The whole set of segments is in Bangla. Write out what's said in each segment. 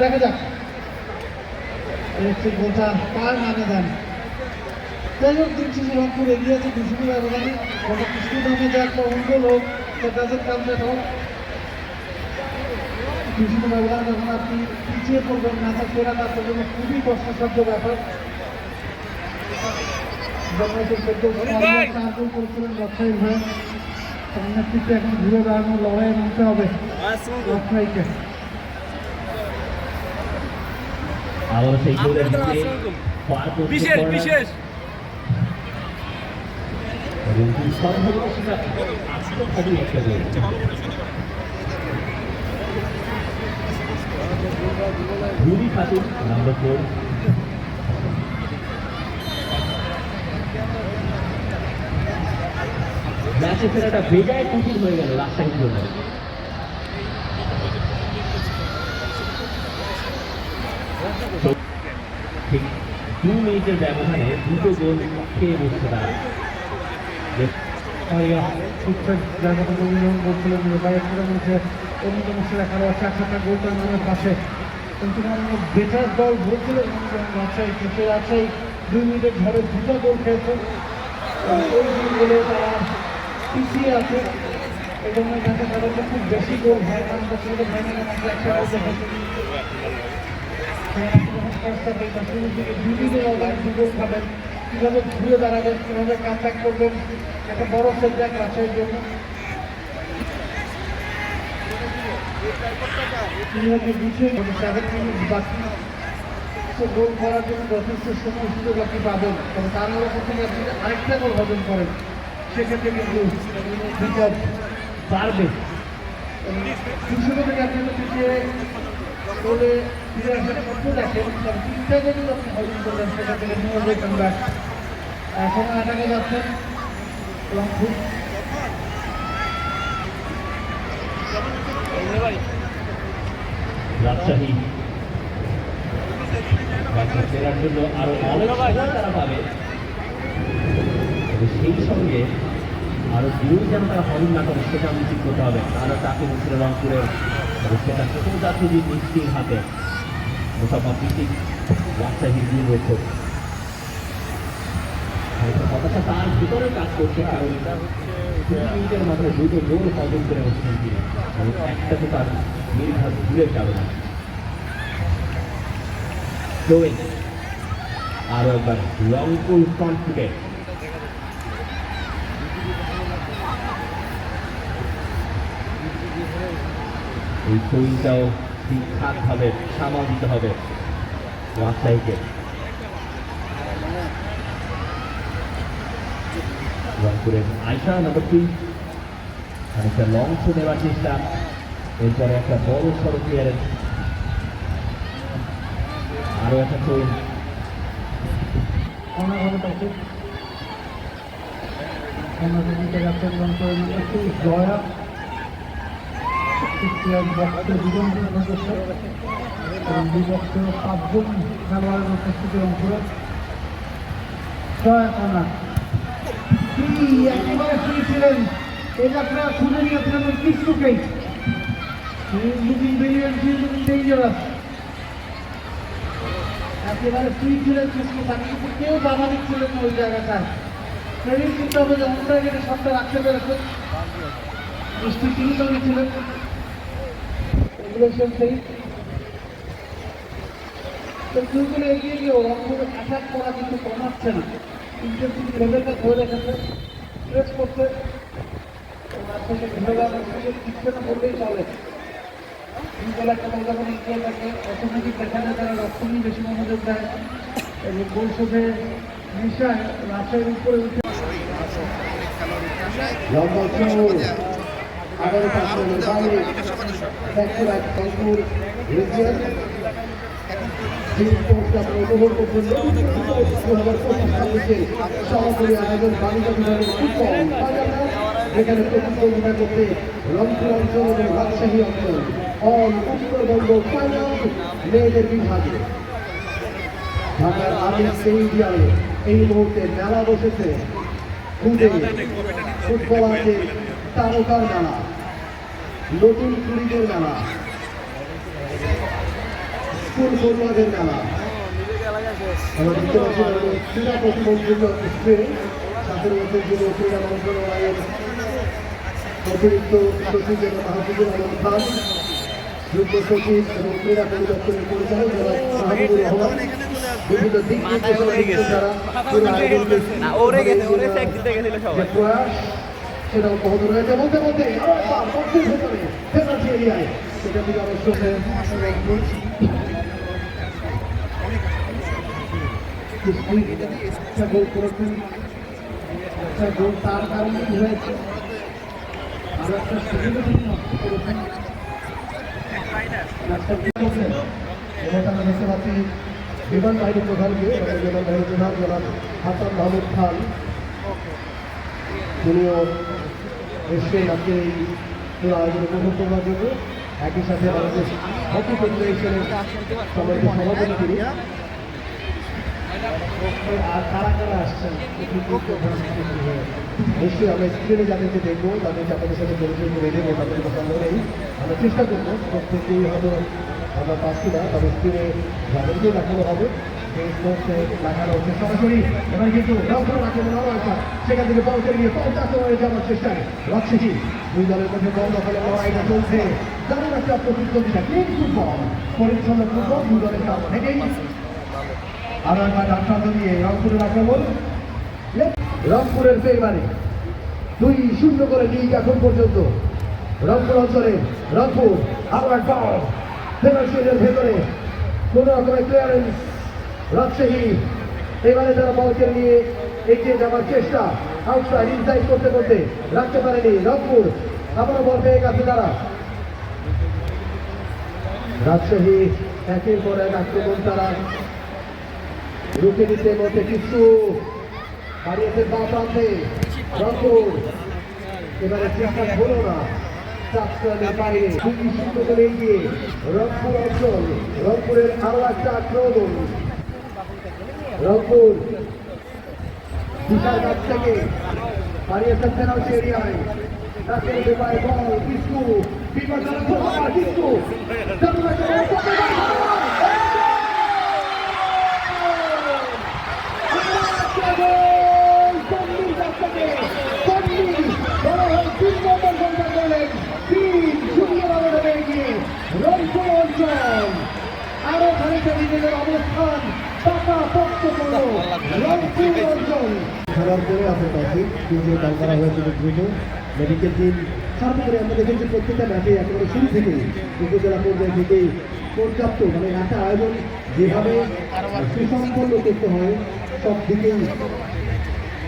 দেখা যাক ইলেকট্রিক গোলটা কার নামে দেন। যাই হোক দিন শেষে রংপুর এগিয়ে আছে 2-0 ব্যবধানে। ওটা কৃষ্ণ নামে যে একটা অঙ্গল হোক ডাজেন্ট কাম দ্যাট হোক, 2-0 ব্যবধান যখন আপনি পিছিয়ে পড়বেন ম্যাচে ফেরা তার জন্য খুবই কষ্টসাধ্য ব্যাপার। করেছিলেন ব্যবসায়ী ভাই নেতৃত্বে এখন ঘুরে দাঁড়ানোর লড়াইয়ে নামতে হবে ব্যবসায়ীকে। আবার সেই গোলের বিশেষ রুবি খাতুন নাম্বার 4। ম্যাচে ফেরাটা বেজায় কঠিন হয়ে গেল রাজশাহীর জন্য। ঠিক 2 মিনিটের ব্যবধানে 2টো গোল খেয়ে বসছে তারা। ঠিকঠাক জায়গাটা অভিযোগ করছিলেন বাইরের মধ্যে অন্যতম সেরা খেলোয়াড় 4-7টা গোলটা নামের পাশে, কিন্তু বেটার দল বলছিলেন রাজশাহী, কিন্তু রাজশাহী 2 মিনিটের ঝড়ে 2টা গোল খেয়েছে। ওই 2 গোলে তারা পিছিয়ে আছে এবং এখানে সাধারণত খুব বেশি গোল হয়, কারণ সেটা ফাইনালের মধ্যে একটা গোল দেখেছে। শুরু থেকে 2 মিনিটের অবদান 2 গোল খাবেন, কীভাবে ঘুরে দাঁড়াবেন, কীভাবে কামব্যাক করবেন, একটা বড় সেটব্যাক রাজশাহীর জন্য। গোল করার জন্য যথেষ্ট সময় সুযোগ আপনি পাবেন, তবে তার আরও প্রথমে আপনি আরেকটা গোল হজম করেন, সেক্ষেত্রে কিন্তু বিপদ বাড়বে। 200 থেকে আপনি পিছিয়ে গোলে ফিরে আসার মধ্যে দেখেন, তবে 3টা গোল আপনি হজম করলেন, সেটা থেকে নিয়ে হবে কামব্যাক। এখন আটাকে যাচ্ছেন রংপুর। রাজশাহী ফেরার জন্য আরো অনেক সময় তারা পাবে, সেই সঙ্গে আরো দূর যেন তারা হরিণ না করে সেটা নিশ্চিত করতে হবে। তারা তাকে বলছিল রংপুরের সেটা সোজাসুজি মিষ্টির হাতে মোসাফা পিসিক রাজশাহীর দূর রয়েছে। হতাশা তার ভিতরে কাজ করছে, কারণ 2 মিনিটের মাথায় 2টো গোল হজম করে হচ্ছেন তিনি, এবং একটা তো তার নির্ঘাত ভুলে যাবে না। আরো একবার রংপুর ফ্রন্ট ফুটে এই থ্রোইংটাও ঠিকঠাকভাবে সামাল দিতে হবে রাজশাহীকে। রংপুরের আয়শা নাম্বার 3 খানিকটা লং থ্রো নেওয়ার চেষ্টা, এরপরে একটা বড় সড়ো ক্লিয়ারেন্স, আরো একটা থ্রোইং। জয়া বিভক্ত 5জন খেলোয়াড়ের উপস্থিতি রংপুরে। জয়া কর্নার একেবারে ফ্রি ছিলেন, এটা আপনারা খুঁজে নিয়েছিলেন ওই কৃষ্ণকেই। লুকিং ব্রিলিয়েন্ট, লুকিং ডেঞ্জারাস, একেবারে ফ্রি ছিলেন কৃষ্ণ, তাকে কিন্তু কেউ বাধা দিচ্ছিলেন না ওই জায়গাটায়। ক্রেডিট করতে হবে যে অন্য জায়গাটা সবটা রাখতে পেরেছেন, মিষ্টি তিনি তো ছিলেন রেগুলেশন সেই। তো দুইগুলো এগিয়ে গিয়েও রংপুর অ্যাটাক করা কিন্তু কমাচ্ছে না, ইন্টেন্সিটি লেভেলটা ধরে রেখেছে, প্রেস করতে থেকে ধন্যবাদ দিচ্ছে না বললেই চলে। একটা বল যখন এগিয়ে থাকে অটোমেটিক দেখা যায় তারা রক্ষণই বেশি মনোযোগ দেয় এবং গোল শোধে নেশায় রাজশাহীর উপরে উঠে উপভোগ করছেন সরাসরি আয়োজন বালিকা বিভাগের ফুটবল যেখানে প্রতিযোগিতা করতে রংপুর অঞ্চল এবং রাজশাহী অঞ্চল অল উত্তরবঙ্গ ফাইনাল মেয়েদের বিভাগে ঢাকার আমির স্টেডিয়ামে এই মুহূর্তে মেলা বসেছে। ফুটবলারদের তারকার মেলা, নতুন কুড়িদের মেলা। ফুল ফরওয়ার্ডের মেলা আমরা দেখতে পাচ্ছি আমাদের ক্রীড়া প্রতিমন্ত্রী স্প্রে 17 বছর যুব ক্রীড়া মন্ত্রণালয়ের অতিরিক্ত সচিব এবং মাহবুবুর আলম খান, যুগ্ম সচিব এবং ক্রীড়া পরিদপ্তরের পরিচালক জনাব মাহবুবুর রহমান, বিভিন্ন দিক নির্দেশনা যারা পুরো আয়োজনকে যে প্রয়াস সেটা অব্যাহত রয়েছে। বলতে বলতে আরো একবার বক্সের ভেতরে পেনাল্টি এরিয়ায় সেটা থেকে অবশ্য গোল করেছেন, গোল তার কারণে কি হয়েছে আরো একটা সুযোগ করেছেন। আমরা দেখতে পাচ্ছি বিমান বাহিনী প্রধানকে, বিমান বাহিনী প্রধান জনাব হাসান মাহমুদ খান, তিনিও এসছেন আজকে এই পুরো আয়োজন উপভোগ করবার জন্য। একই সাথে বাংলাদেশ হকি ফেডারেশনের সম্মানিত সভাপতি তিনি। আর কারা কারা আসছেন নিশ্চয়ই আমরা স্ক্রিনে যাদেরকে দেখবো তাদেরকে আপনাদের সাথে পরিচয় করে দেবো, তাদের কথা নেই। আমরা চেষ্টা করবো প্রত্যেকেই হয়তো আমরা পাচ্ছি না, তবে স্ক্রিনে যাদেরকে দেখানো হবে দেখানো হচ্ছে সরাসরি। এবার কিন্তু সেখান থেকে বল করে নিয়ে পঞ্চাশ হয়ে যাওয়ার চেষ্টায় রাজশাহী দুই দলের মধ্যে বল দখলে লড়াইটা চলছে। দারুণ একটা প্রতিদ্বন্দ্বিতা, ক্লিন ফুটবল, পরিচ্ছন্ন ফুটবল দুই দলের কাছ থেকেই। আরো একবার ডাক্তার দিয়ে রংপুরের আক্রমণ, রংপুরের ফেরবারে 2-0 করে লিগ এখন পর্যন্ত রংপুর অঞ্চলে। রংপুর আরো একবার পেনাল্টির ভেতরে কোন রকমের ক্লিয়ারেন্স রাজশাহী এবারে তারা বলকে নিয়ে এগিয়ে যাওয়ার চেষ্টা, আউটসাইড ইনসাইড করতে করতে রাখতে পারেনি রংপুর, আবারও বল পেয়ে গেছে তারা। রাজশাহী একের পর এক আক্রমণ তারা রুখে দিতে মধ্যে কিছু হারিয়েছে বা প্রান্তে রংপুর, এবারে চেষ্টা হলো না। বাইরে 2-0 করে এগিয়ে রংপুর অঞ্চল, রংপুরের আরো একটা আক্রমণ। রংপুর বিশাল কাছ থেকে হারিয়েছেন পেনাল্টি এরিয়ায়, তাকে পায় বল কিছু বিপজ্জনক কিছু রংপুর অঞ্চল আরো খানিকটা নিজেদের অবস্থান পাকা পক্ষ করল রংপুর অঞ্চল। খেলার পরে আপনার কাছে ফিজিও দান করা হয়েছিল দ্রুত মেডিকেল টিম। সর্বোপরি আমরা দেখেছি প্রত্যেকটা ম্যাচে একেবারে শুরু থেকেই উপজেলা পর্যায় থেকেই পর্যাপ্ত মানে একটা আয়োজন যেভাবে সুসম্পন্ন করতে হয় সব দিকেই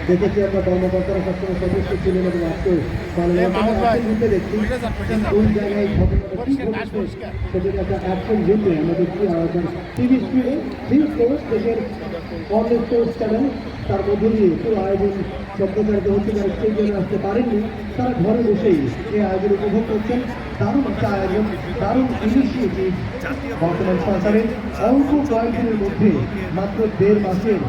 দেখেছি আমরা কর্মকর্তারা সবসময় সদস্য ছিলেন এবং আজকে দেখছি কোন জায়গায় ঘটনাটা কি ঘটেছে সেটাকে একটা অ্যাকশন জন্য আমরা দেখছি আয়োজন টিভি স্ক্রিনে দেশের অনেক স্পোর্টস চ্যানেল তার মধ্য দিয়ে পুরো আয়োজন সম্প্রচারিত হচ্ছে। যারা স্টেডিয়ামে আসতে পারেননি তারা ঘরে বসেই এই আয়োজন উপভোগ করছেন। দারুণ একটা আয়োজন, দারুণ ইনিশিয়েটিভ বর্তমান সরকারের অল্প কয়েকদিনের মধ্যে মাত্র 1.5 মাসের